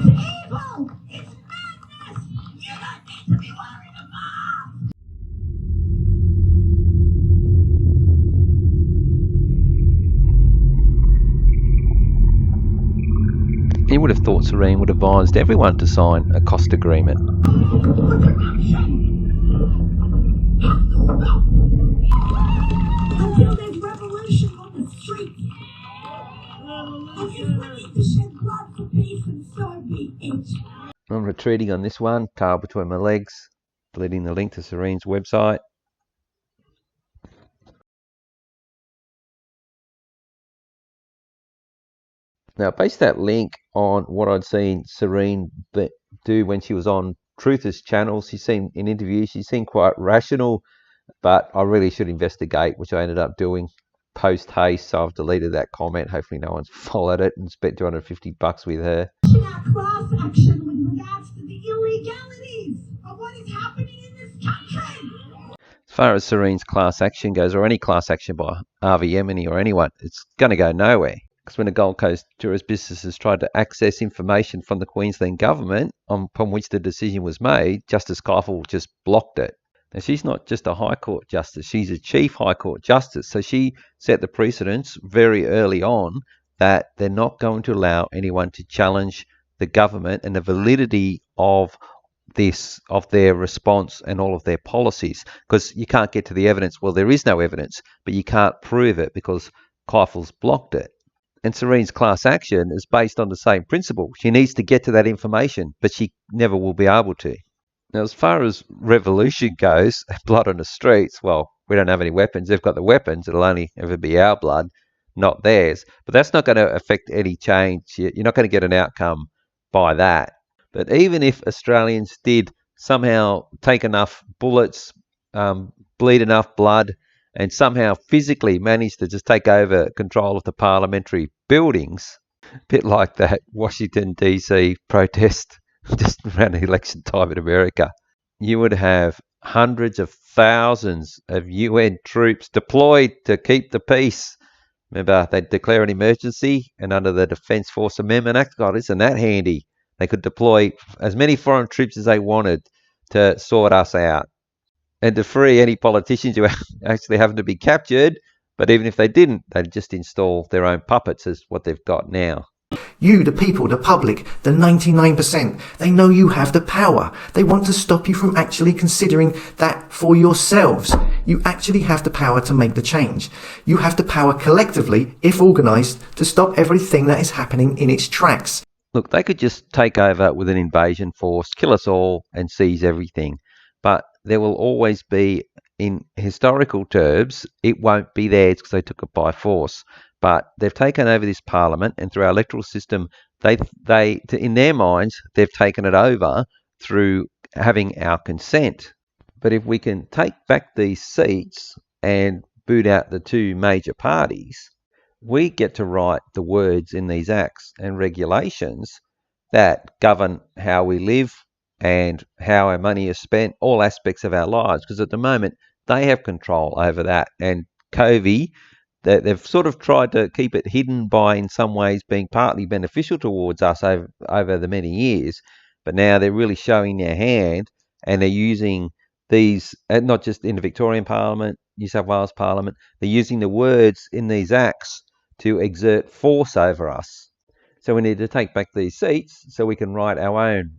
evil! It's madness! You don't need to be wearing a mask! You would have thought Serene would have advised everyone to sign a cost agreement. Until there's revolution on the streets. Until we need to shed blood for peace and so be it. I'm retreating on this one, tail between my legs, deleting the link to Serene's website. Now, based that link on what I'd seen Serene do when she was on Truthers channel, she seemed in interviews, she seemed quite rational, but I really should investigate, which I ended up doing post haste. So I've deleted that comment. Hopefully no one's followed it and spent $250 with her. Class action with regards to the illegalities of what is happening in this country. As far as Serene's class action goes, or any class action by Harvey Yemeni or anyone, it's going to go nowhere. Because when the Gold Coast tourist businesses tried to access information from the Queensland government upon which the decision was made, Justice Keifel just blocked it. Now, she's not just a High Court Justice, she's a Chief High Court Justice. So she set the precedence very early on that they're not going to allow anyone to challenge the government and the validity of their response and all of their policies, because you can't get to the evidence. Well, there is no evidence, but you can't prove it because Keifel's blocked it. And Serene's class action is based on the same principle. She needs to get to that information, but she never will be able to. Now, as far as revolution goes, blood on the streets, well, we don't have any weapons. They've got the weapons. It'll only ever be our blood, not theirs. But that's not going to affect any change. You're not going to get an outcome by that. But even if Australians did somehow take enough bullets, bleed enough blood, and somehow physically manage to just take over control of the parliamentary buildings, a bit like that Washington, D.C. protest just around the election time in America, you would have hundreds of thousands of UN troops deployed to keep the peace. Remember, they'd declare an emergency, and under the Defence Force Amendment Act, God, isn't that handy? They could deploy as many foreign troops as they wanted to sort us out and to free any politicians who actually happen to be captured. But even if they didn't, they'd just install their own puppets as what they've got now. You, the people, the public, the 99%, they know you have the power. They want to stop you from actually considering that for yourselves. You actually have the power to make the change. You have the power collectively, if organised, to stop everything that is happening in its tracks. Look, they could just take over with an invasion force, kill us all and seize everything. But there will always be, in historical terms, it won't be theirs because they took it by force. But they've taken over this parliament, and through our electoral system, in their minds, they've taken it over through having our consent. But if we can take back these seats and boot out the two major parties, we get to write the words in these acts and regulations that govern how we live and how our money is spent, all aspects of our lives. Because at the moment, they have control over that. And Covey, they've sort of tried to keep it hidden by, in some ways, being partly beneficial towards us over the many years. But now they're really showing their hand, and they're using these, not just in the Victorian Parliament, New South Wales Parliament, they're using the words in these acts to exert force over us. So we need to take back these seats so we can write our own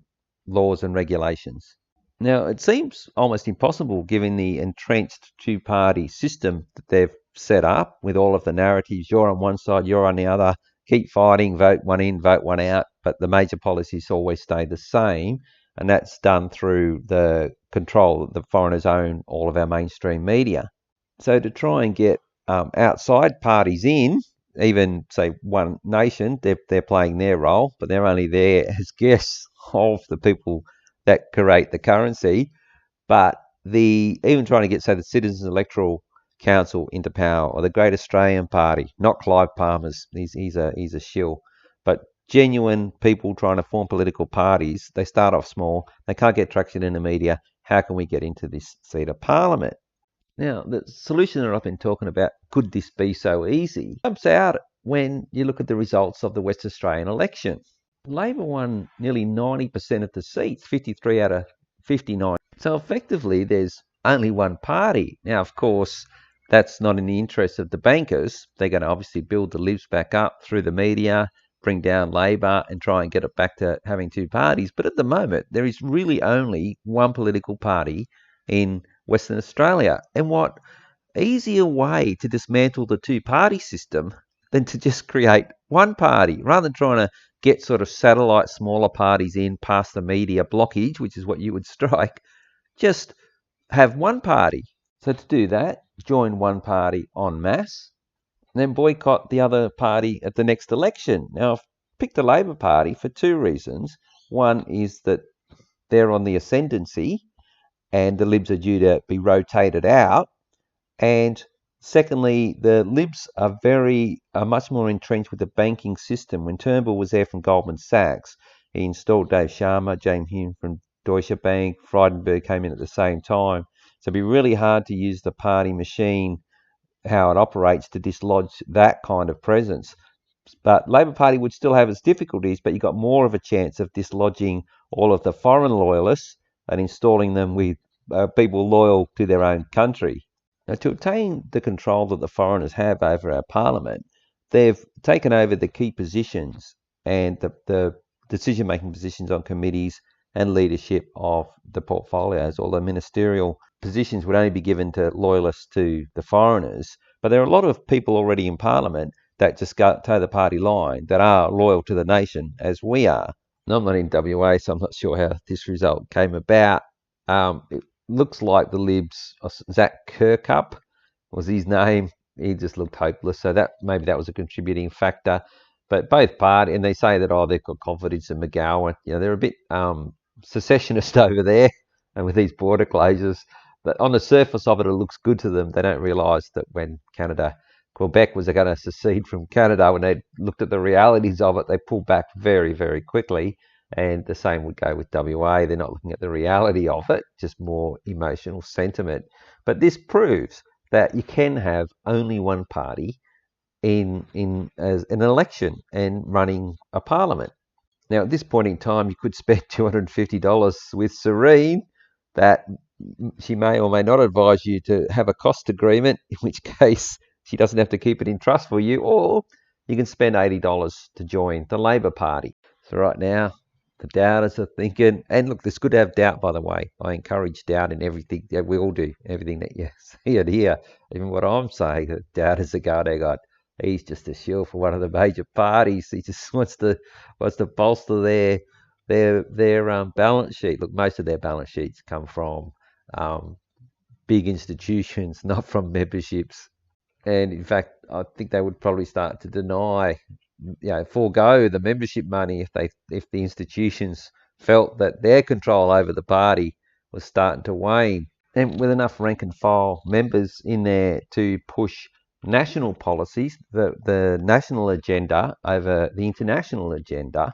laws and regulations. Now, it seems almost impossible given the entrenched two-party system that they've set up with all of the narratives. You're on one side, you're on the other, keep fighting, vote one in, vote one out, but the major policies always stay the same, and that's done through the control that the foreigners own all of our mainstream media. So to try and get outside parties in, even say One Nation, they're playing their role, but they're only there as guests of the people that create the currency. But even trying to get, say, the Citizens Electoral Council into power, or the Great Australian Party, not Clive Palmer's, he's a shill, but genuine people trying to form political parties, they start off small, they can't get traction in the media. How can we get into this seat of parliament? Now, the solution that I've been talking about, could this be so easy, comes out when you look at the results of the West Australian election. Labor won nearly 90% of the seats, 53 out of 59. So effectively, there's only one party. Now, of course, that's not in the interest of the bankers. They're going to obviously build the Libs back up through the media, bring down Labor and try and get it back to having two parties. But at the moment, there is really only one political party in Western Australia. And what easier way to dismantle the two-party system than to just create one party rather than trying to get sort of satellite smaller parties in past the media blockage, which is what you would strike. Just have one party. So to do that, join one party en masse, then boycott the other party at the next election. Now, I've picked the Labor Party for two reasons. One is that they're on the ascendancy and the Libs are due to be rotated out. And secondly, the Libs are much more entrenched with the banking system. When Turnbull was there from Goldman Sachs, he installed Dave Sharma, James Hume from Deutsche Bank, Frydenberg came in at the same time. So it'd be really hard to use the party machine, how it operates, to dislodge that kind of presence. But Labor Party would still have its difficulties, but you got more of a chance of dislodging all of the foreign loyalists and installing them with people loyal to their own country. Now, to obtain the control that the foreigners have over our parliament, they've taken over the key positions and the decision-making positions on committees and leadership of the portfolios. Although ministerial positions would only be given to loyalists to the foreigners, but there are a lot of people already in parliament that just go toe the party line, that are loyal to the nation, as we are. Now, I'm not in WA, so I'm not sure how this result came about. It looks like the Libs, Zach Kirkup was his name. He just looked hopeless. So that maybe that was a contributing factor. But both parties, and they say that, they've got confidence in McGowan. They're a bit secessionist over there and with these border closures. But on the surface of it, it looks good to them. They don't realise that when Quebec was going to secede from Canada, when they looked at the realities of it, they pulled back very, very quickly. And the same would go with WA. They're not looking at the reality of it, just more emotional sentiment. But this proves that you can have only one party in as an election and running a parliament. Now, at this point in time, you could spend $250 with Serene. That she may or may not advise you to have a cost agreement, in which case she doesn't have to keep it in trust for you, or you can spend $80 to join the Labor Party. So right now, the doubters are thinking, and look, it's good to have doubt, by the way. I encourage doubt in everything. Yeah, we all do, everything that you see and hear. Even what I'm saying, the doubters are going, God, he's just a shill for one of the major parties. He just wants to bolster their balance sheet. Look, most of their balance sheets come from big institutions, not from memberships. And in fact, I think they would probably start to deny, forego the membership money if the institutions felt that their control over the party was starting to wane. And with enough rank and file members in there to push national policies, the national agenda over the international agenda,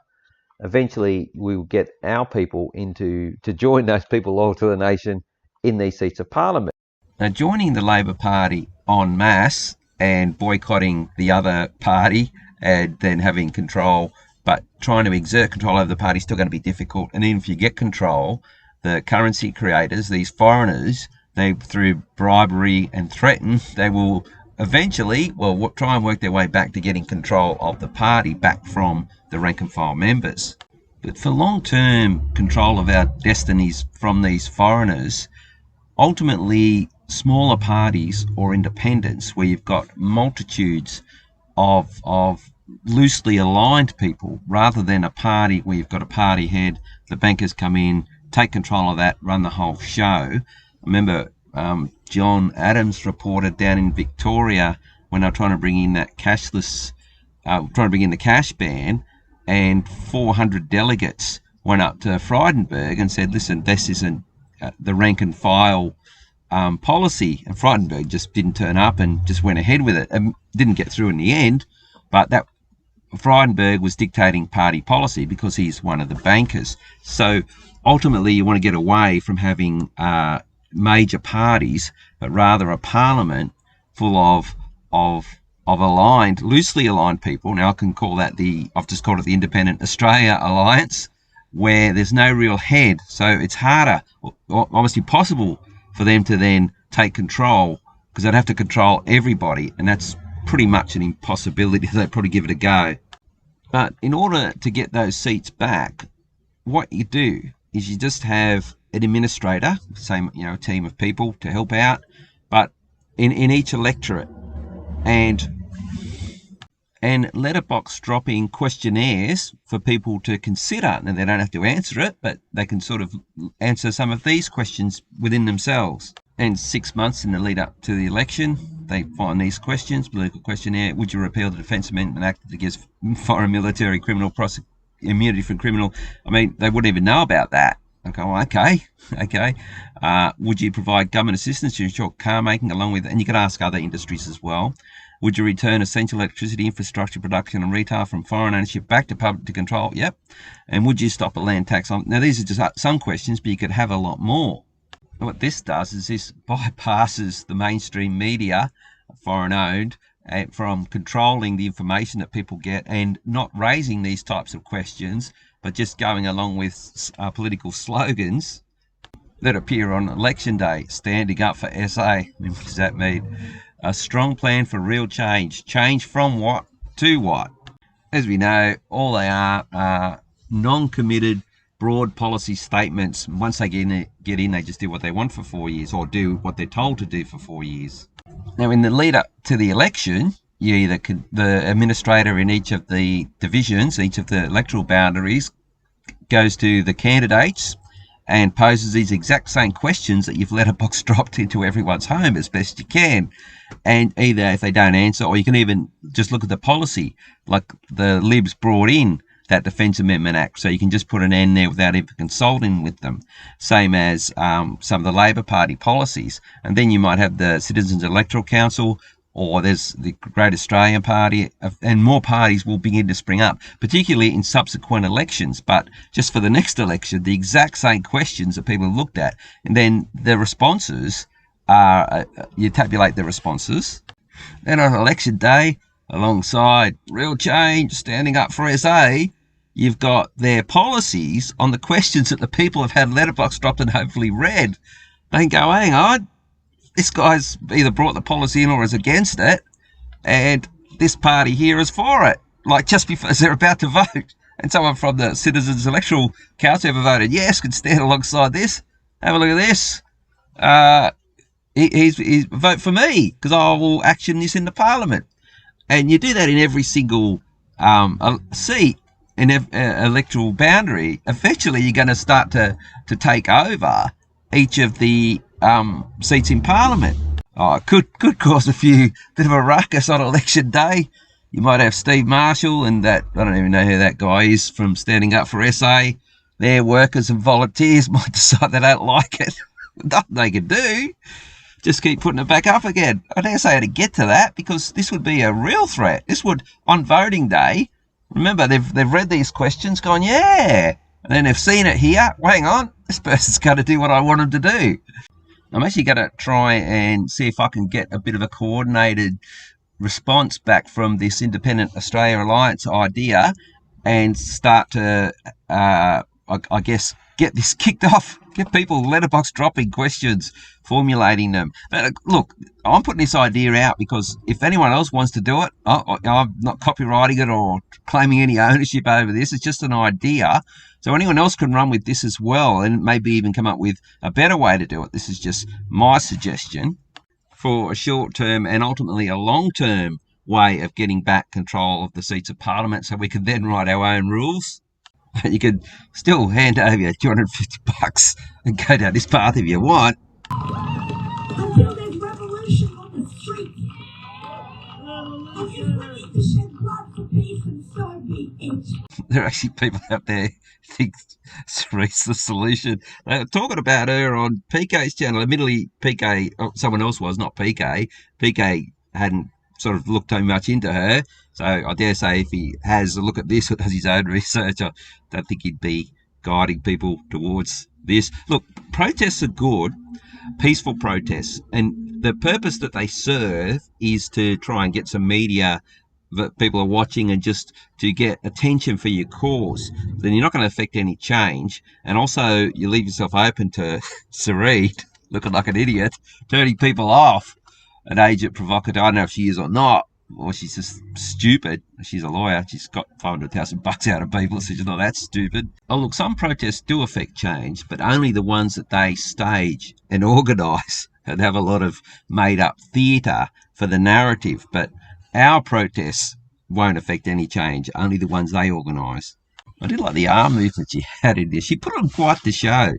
eventually we will get our people to join those people loyal to the nation in these seats of parliament. Now, joining the Labor Party en masse and boycotting the other party and then having control, but trying to exert control over the party is still going to be difficult. And even if you get control, the currency creators, these foreigners, they, through bribery and threaten, they will eventually, try and work their way back to getting control of the party back from the rank and file members. But for long-term control of our destinies from these foreigners, ultimately, smaller parties or independents where you've got multitudes of loosely aligned people, rather than a party where you've got a party head, the bankers come in, take control of that, run the whole show. I remember John Adams reported down in Victoria when they were trying to bring in that trying to bring in the cash ban, and 400 delegates went up to Frydenberg and said, listen, this isn't the rank and file policy. And Frydenberg just didn't turn up and just went ahead with it and didn't get through in the end. But that Frydenberg was dictating party policy because he's one of the bankers. So ultimately, you want to get away from having major parties, but rather a parliament full of of loosely aligned people. Now I can call that I've just called it the Independent Australia Alliance, where there's no real head. So it's harder, obviously possible, for them to then take control, because they'd have to control everybody, and that's pretty much an impossibility. They'd probably give it a go. But in order to get those seats back, what you do is you just have an administrator, same, a team of people to help out, but in each electorate, and letterbox dropping questionnaires for people to consider. Now, they don't have to answer it, but they can sort of answer some of these questions within themselves. And 6 months in the lead up to the election, they find these questions. Political questionnaire: would you repeal the Defence Amendment Act that gives foreign military criminal immunity from criminal? I mean, they wouldn't even know about that. Okay. Would you provide government assistance to ensure car making, along with, and you could ask other industries as well. Would you return essential electricity infrastructure production and retail from foreign ownership back to public control? Yep. And would you stop a land tax on? Now, these are just some questions, but you could have a lot more. What this does is this bypasses the mainstream media, foreign owned, from controlling the information that people get and not raising these types of questions, but just going along with political slogans that appear on election day. Standing up for SA. What does that mean? A strong plan for real change. Change from what to what? As we know, all they are non-committed, broad policy statements. Once they get in, they just do what they want for 4 years, or do what they're told to do for 4 years. Now, in the lead up to the election, the administrator in each of the divisions, each of the electoral boundaries, goes to the candidates and poses these exact same questions that you've letterbox dropped into everyone's home as best you can. And either if they don't answer, or you can even just look at the policy, like the Libs brought in that Defence Amendment Act, so you can just put an end there without even consulting with them, same as some of the Labor Party policies. And then you might have the Citizens Electoral Council, or there's the Great Australian Party, and more parties will begin to spring up, particularly in subsequent elections. But just for the next election, the exact same questions that people have looked at, and then the responses are, you tabulate the responses. Then on election day, alongside real change, standing up for SA, you've got their policies on the questions that the people have had letterbox dropped and hopefully read. They can go, hang on, this guy's either brought the policy in or is against it, and this party here is for it. Like, just before they're about to vote, and someone from the Citizens Electoral Council ever voted yes, can stand alongside this. Have a look at this. He's vote for me, because I will action this in the Parliament. And you do that in every single seat in electoral boundary. Eventually, you're going to start to take over each of the seats in Parliament. It could cause a bit of a ruckus on election day. You might have Steve Marshall and that, I don't even know who that guy is, from Standing Up for SA. Their workers and volunteers might decide they don't like it. Nothing they can do. Just keep putting it back up again. I dare say to get to that, because this would be a real threat. This would, on voting day, remember, they've read these questions, gone, yeah, and then they've seen it here. Well, hang on, this person's going to do what I want them to do. I'm actually going to try and see if I can get a bit of a coordinated response back from this Independent Australia Alliance idea, and start to, I guess, get this kicked off. Get people letterbox dropping questions, formulating them. But look, I'm putting this idea out because if anyone else wants to do it, I'm not copywriting it or claiming any ownership over this. It's just an idea. So anyone else can run with this as well, and maybe even come up with a better way to do it. This is just my suggestion for a short-term and ultimately a long-term way of getting back control of the seats of Parliament, so we can then write our own rules. You could still hand over your $250 and go down this path if you want. Until there's revolution on the streets. If we need to shed blood for peace, and so be it. There are actually people out there who think surest the solution. They were talking about her on PK's channel. Admittedly, PK, someone else was, not PK. PK hadn't sort of looked too much into her. So I dare say if he has a look at this or does his own research, I don't think he'd be guiding people towards this. Look, protests are good, peaceful protests. And the purpose that they serve is to try and get some media that people are watching and just to get attention for your cause. Then you're not going to affect any change. And also you leave yourself open to surest, looking like an idiot, turning people off, an agent provocateur. I don't know if she is or not, or she's just stupid. She's a lawyer. She's got $500,000 out of people, so she's not that stupid. Oh, look, some protests do affect change, but only the ones that they stage and organise and have a lot of made-up theatre for the narrative. But our protests won't affect any change, only the ones they organise. I did like the arm movement she had in this. She put on quite the show.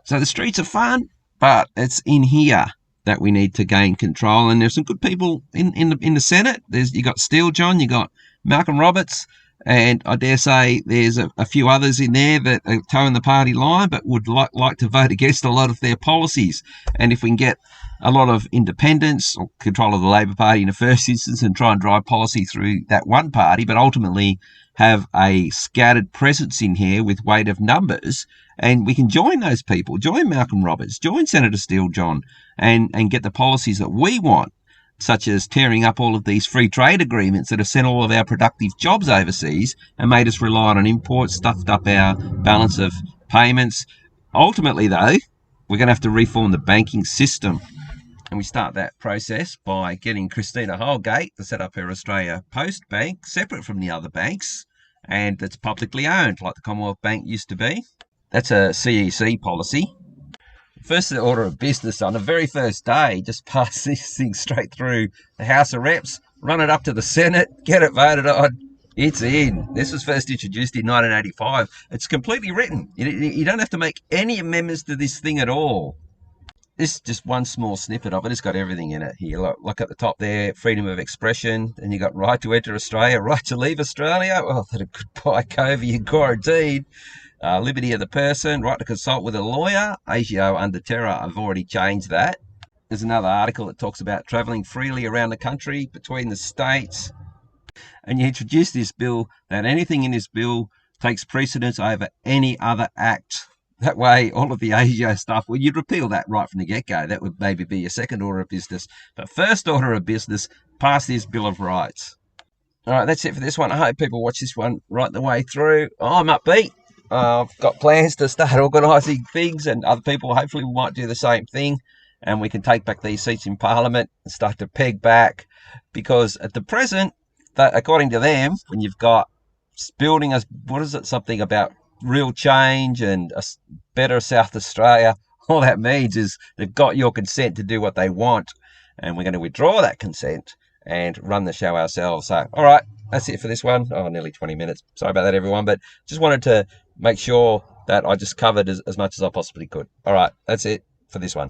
So the streets are fun, but it's in here that we need to gain control. And there's some good people in the Senate. You got Steele John, you got Malcolm Roberts, and I dare say there's a few others in there that are towing the party line, but would like to vote against a lot of their policies. And if we can get a lot of independence or control of the Labor Party in the first instance and try and drive policy through that one party, but ultimately have a scattered presence in here with weight of numbers, and we can join those people, join Malcolm Roberts, join Senator Steele John, and get the policies that we want, such as tearing up all of these free trade agreements that have sent all of our productive jobs overseas and made us rely on imports, stuffed up our balance of payments. Ultimately, though, we're going to have to reform the banking system. And we start that process by getting Christina Holgate to set up her Australia Post Bank, separate from the other banks, and that's publicly owned, like the Commonwealth Bank used to be. That's a CEC policy. First order of business on the very first day, just pass this thing straight through the House of Reps, run it up to the Senate, get it voted on. It's in. This was first introduced in 1985. It's completely written. You don't have to make any amendments to this thing at all. This is just one small snippet of it. It's got everything in it here. Look at the top there, freedom of expression. And you got right to enter Australia, right to leave Australia. Well, that a goodbye COVID in quarantine. Liberty of the person, right to consult with a lawyer. ASIO under terror, I've already changed that. There's another article that talks about travelling freely around the country between the states. And you introduce this bill that anything in this bill takes precedence over any other act. That way, all of the ASIO stuff, well, you'd repeal that right from the get-go. That would maybe be your second order of business. But first order of business, pass this Bill of Rights. All right, that's it for this one. I hope people watch this one right the way through. I'm upbeat. I've got plans to start organising things, and other people hopefully might do the same thing. And we can take back these seats in Parliament and start to peg back. Because at the present, that according to them, when you've got building us, what is it, something about real change and a better South Australia, all that means is they've got your consent to do what they want, and we're going to withdraw that consent and run the show ourselves. So, all right, that's it for this one. Oh, nearly 20 minutes. Sorry about that, everyone, but just wanted to make sure that I just covered as much as I possibly could. All right, that's it for this one.